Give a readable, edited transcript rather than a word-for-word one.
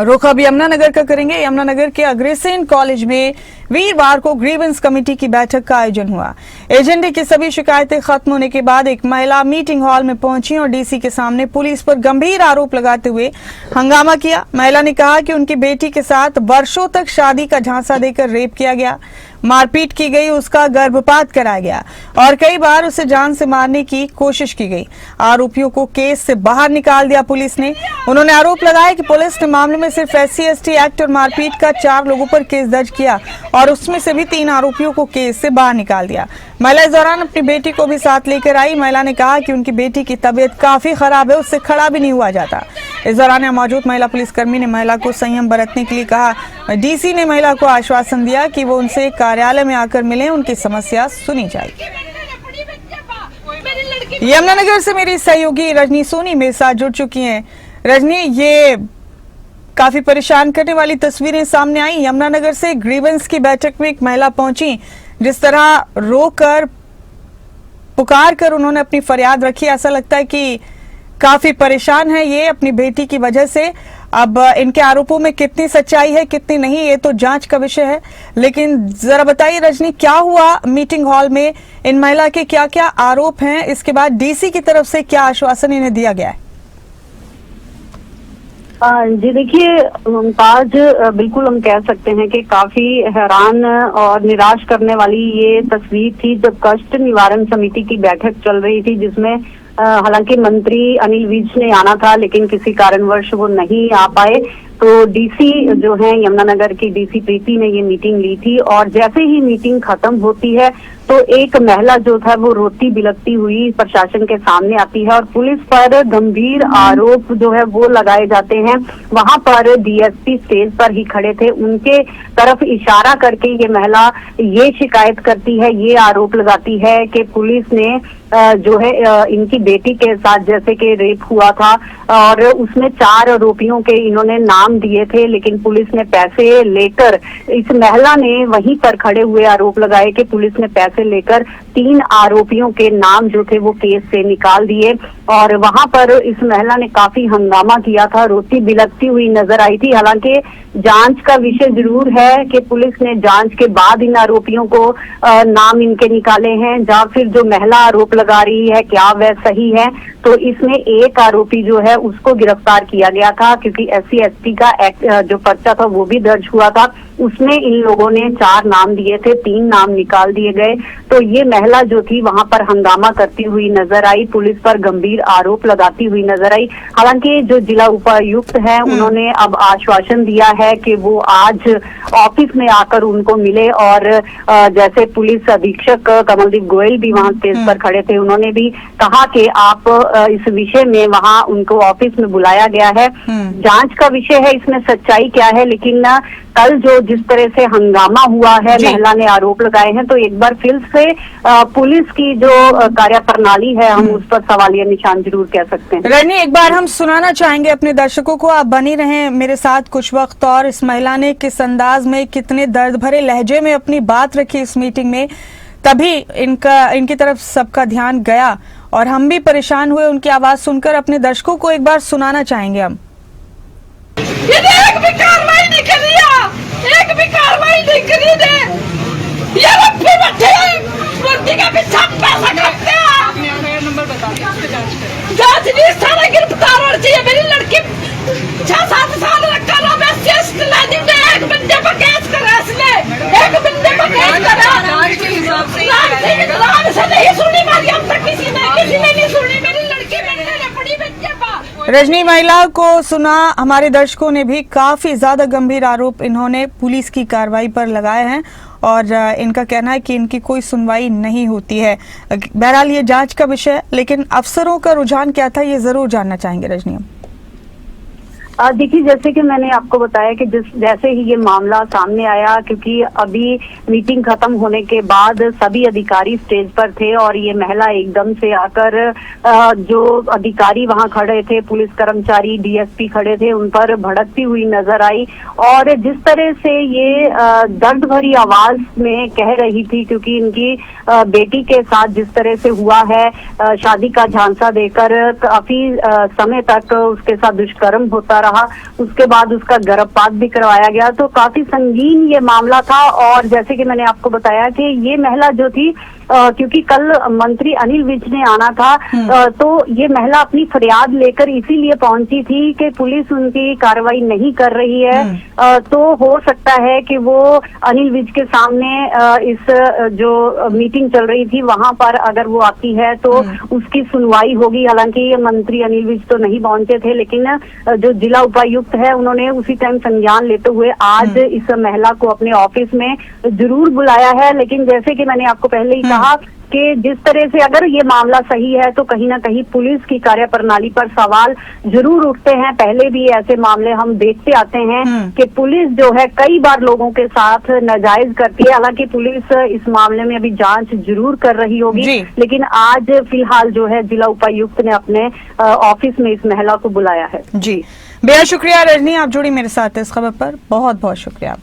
रुख अब यमुनानगर का करेंगे। यमुनानगर के अग्रसेन कॉलेज में वीरवार को ग्रीवेंस कमेटी की बैठक का आयोजन हुआ। एजेंडे की सभी शिकायतें खत्म होने के बाद एक महिला मीटिंग हॉल में पहुंची और डीसी के सामने पुलिस पर गंभीर आरोप लगाते हुए हंगामा किया। महिला ने कहा कि उनकी बेटी के साथ वर्षों तक शादी का झांसा देकर रेप किया गया, मारपीट की गई, उसका गर्भपात कराया गया और कई बार उसे जान से मारने की कोशिश की गई। आरोपियों को केस से बाहर निकाल दिया पुलिस ने। उन्होंने आरोप लगाया कि पुलिस ने मामले में सिर्फ SC/ST एक्ट और मारपीट का 4 लोगों पर केस दर्ज किया और उसमें से भी 3 आरोपियों को केस से बाहर निकाल दिया। महिला इस दौरान अपनी बेटी को भी साथ लेकर आई। महिला ने कहा कि उनकी बेटी की तबीयत काफी खराब है, उससे खड़ा भी नहीं हुआ जाता। इस दौरान मौजूद महिला पुलिसकर्मी ने महिला को संयम बरतने के लिए कहा। डीसी ने महिला को आश्वासन दिया कि वो उनसे कार्यालय में आकर मिले, उनकी समस्या सुनी जाएगी। यमुनानगर से मेरी सहयोगी रजनी सोनी मेरे साथ जुड़ चुकी हैं। रजनी, ये काफी परेशान करने वाली तस्वीरें सामने आई। यमुनानगर से ग्रीवेंस की बैठक में एक महिला पहुंची, जिस तरह रोकर पुकार कर उन्होंने अपनी फरियाद रखी। ऐसा लगता है कि काफी परेशान है ये अपनी बेटी की वजह से। अब इनके आरोपों में कितनी सच्चाई है कितनी नहीं, ये तो जांच का विषय है। लेकिन जरा बताइए रजनी, क्या हुआ मीटिंग हॉल में, इन महिला के क्या क्या आरोप हैं, इसके बाद डीसी की तरफ से क्या आश्वासन इन्हें दिया गया है? जी देखिए मुमताज, बिल्कुल हम कह सकते हैं कि काफी हैरान और निराश करने वाली ये तस्वीर थी जब कष्ट निवारण समिति की बैठक चल रही थी, जिसमें हालांकि मंत्री अनिल विज ने आना था लेकिन किसी कारणवश वो नहीं आ पाए। तो डीसी जो है यमुनानगर की डीसी प्रीति ने ये मीटिंग ली थी और जैसे ही मीटिंग खत्म होती है तो एक महिला जो था वो रोती बिलखती हुई प्रशासन के सामने आती है और पुलिस पर गंभीर आरोप जो है वो लगाए जाते हैं। वहां पर डीएसपी स्टेज पर ही खड़े थे, उनके तरफ इशारा करके ये महिला ये शिकायत करती है, ये आरोप लगाती है कि पुलिस ने जो है इनकी बेटी के साथ जैसे कि रेप हुआ था और उसमें 4 आरोपियों के इन्होंने नाम दिए थे, लेकिन पुलिस ने पैसे लेकर, इस महिला ने वहीं पर खड़े हुए आरोप लगाए कि पुलिस ने पैसे लेकर 3 आरोपियों के नाम जो थे वो केस से निकाल दिए। और वहां पर इस महिला ने काफी हंगामा किया था, रोती बिलखती हुई नजर आई थी। हालांकि जांच का विषय जरूर है कि पुलिस ने जांच के बाद इन आरोपियों को नाम इनके निकाले हैं, या फिर जो महिला आरोप लगा रही है क्या वह सही है। तो इसमें एक आरोपी जो है उसको गिरफ्तार किया गया था क्योंकि SC/ST का एक्ट जो पर्चा था वो भी दर्ज हुआ था, उसमें इन लोगों ने 4 नाम दिए थे, 3 नाम निकाल दिए गए। तो ये महिला जो थी वहां पर हंगामा करती हुई नजर आई, पुलिस पर गंभीर आरोप लगाती हुई नजर आई। हालांकि जो जिला उपायुक्त है उन्होंने अब आश्वासन दिया है कि वो आज ऑफिस में आकर उनको मिले और जैसे पुलिस अधीक्षक कमलदीप गोयल भी वहां स्टेज पर खड़े थे, उन्होंने भी कहा कि आप इस विषय में वहां उनको ऑफिस में बुलाया गया है। जांच का विषय है, इसमें सच्चाई क्या है, लेकिन कल जो जिस तरह से हंगामा हुआ है, महिला ने आरोप लगाए हैं, तो एक बार फिर से पुलिस की जो कार्यप्रणाली है हम उस पर सवालिया निशान जरूर कह सकते हैं। रजनी, एक बार हम सुनाना चाहेंगे अपने दर्शकों को, आप बनी रहें मेरे साथ कुछ वक्त और। इस महिला ने किस अंदाज में, कितने दर्द भरे लहजे में अपनी बात रखी इस मीटिंग में, तभी इनकी तरफ सबका ध्यान गया और हम भी परेशान हुए उनकी आवाज सुनकर। अपने दर्शकों को एक बार सुनाना चाहेंगे हम। एक भी कार्रवाई नहीं कर रहा, एक भी कार्रवाई नहीं करी दे। ये लोग भी बैठे मूर्ति का पीछा पैसा खाते हैं। नंबर बता जांच नहीं, सारा गिरफ्तार होना चाहिए। मेरी लड़की 6-7 साल रखा ना, मैं SC/ST लादी ने एक बंदे पर केस करा, इसने एक बंदे पर केस करा। जांच के हिसाब से नहीं सुनी मारी अब तक किसी ने नहीं सुनी। मेरी लड़की मैंने पड़ी बच्चे पर। रजनी, महिला को सुना, हमारे दर्शकों ने भी काफी ज्यादा गंभीर आरोप इन्होंने पुलिस की कार्रवाई पर लगाए हैं और इनका कहना है कि इनकी कोई सुनवाई नहीं होती है। बहरहाल ये जांच का विषय है, लेकिन अफसरों का रुझान क्या था ये जरूर जानना चाहेंगे रजनी। देखिए, जैसे कि मैंने आपको बताया कि जैसे ही ये मामला सामने आया, क्योंकि अभी मीटिंग खत्म होने के बाद सभी अधिकारी स्टेज पर थे और ये महिला एकदम से आकर जो अधिकारी वहां खड़े थे, पुलिस कर्मचारी, डीएसपी खड़े थे, उन पर भड़कती हुई नजर आई। और जिस तरह से ये दर्द भरी आवाज में कह रही थी, क्योंकि इनकी बेटी के साथ जिस तरह से हुआ है, शादी का झांसा देकर काफी समय तक उसके साथ दुष्कर्म होता रहा रहा, उसके बाद उसका गर्भपात भी करवाया गया। तो काफी संगीन ये मामला था। और जैसे कि मैंने आपको बताया कि ये महिला जो थी, क्योंकि कल मंत्री अनिल विज ने आना था, तो ये महिला अपनी फरियाद लेकर इसीलिए पहुंची थी कि पुलिस उनकी कार्रवाई नहीं कर रही है। तो हो सकता है कि वो अनिल विज के सामने इस जो मीटिंग चल रही थी वहां पर अगर वो आती है तो उसकी सुनवाई होगी। हालांकि मंत्री अनिल विज तो नहीं पहुंचे थे, लेकिन जो जिला उपायुक्त है उन्होंने उसी टाइम संज्ञान लेते हुए आज इस महिला को अपने ऑफिस में जरूर बुलाया है। लेकिन जैसे कि मैंने आपको पहले ही कहा कि जिस तरह से अगर ये मामला सही है तो कहीं ना कहीं पुलिस की कार्यप्रणाली पर सवाल जरूर उठते हैं। पहले भी ऐसे मामले हम देखते आते हैं कि पुलिस जो है कई बार लोगों के साथ नाजायज करती है। हालांकि पुलिस इस मामले में अभी जांच जरूर कर रही होगी, लेकिन आज फिलहाल जो है जिला उपायुक्त ने अपने ऑफिस में इस महिला को बुलाया है। जी, बेहद शुक्रिया रजनी, आप जुड़ी मेरे साथ इस खबर पर। बहुत बहुत शुक्रिया।